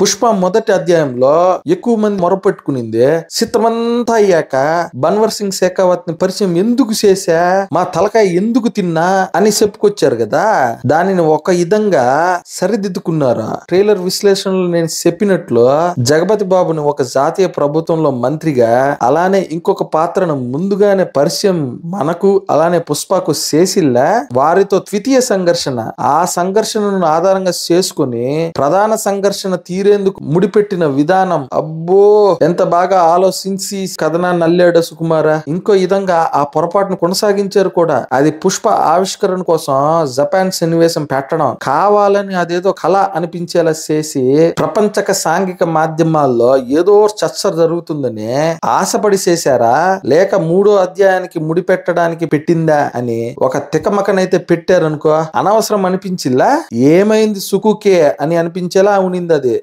పుష్ప మొదటి అధ్యాయంలో ఎక్కువ మంది మొరపెట్టుకునింది చిత్రమంతా అయ్యాక బన్వర్ సింగ్ శేఖావత్ ని పరిచయం ఎందుకు చేశా, మా తలకాయ ఎందుకు తిన్నా అని చెప్పుకొచ్చారు కదా. దానిని ఒక విధంగా సరిదిద్దుకున్నారు. ట్రైలర్ విశ్లేషణలో నేను చెప్పినట్లు జగపతి బాబుని ఒక జాతీయ ప్రభుత్వంలో మంత్రిగా, అలానే ఇంకొక పాత్రను ముందుగానే పరిచయం మనకు అలానే పుష్పకు చేసిల్లా వారితో ద్వితీయ సంఘర్షణ, ఆ సంఘర్షణను ఆధారంగా చేసుకుని ప్రధాన సంఘర్షణ తీరేందుకు ముడిపెట్టిన విధానం అబ్బో ఎంత బాగా ఆలోచించి కథనాన్ని అల్లాడు సుకుమార. ఇంకో విధంగా ఆ పొరపాటును కొనసాగించారు కూడా. అది పుష్ప ఆవిష్కరణ కోసం జపాన్ సన్నివేశం పెట్టడం కావాలని అదేదో కళ అనిపించేలా చేసి ప్రపంచక సాంఘిక మాధ్యమాల్లో ఏదో చర్చ జరుగుతుందని ఆశపడి చేశారా, లేక మూడో అధ్యాయానికి ముడిపెట్టడానికి పెట్టిందా అని ఒక తికమకనైతే పెట్టారనుకో అనవసరం అనిపించిల్లా. ఏమైంది సుకుకే అని అనిపించేలా ఉనింది అది.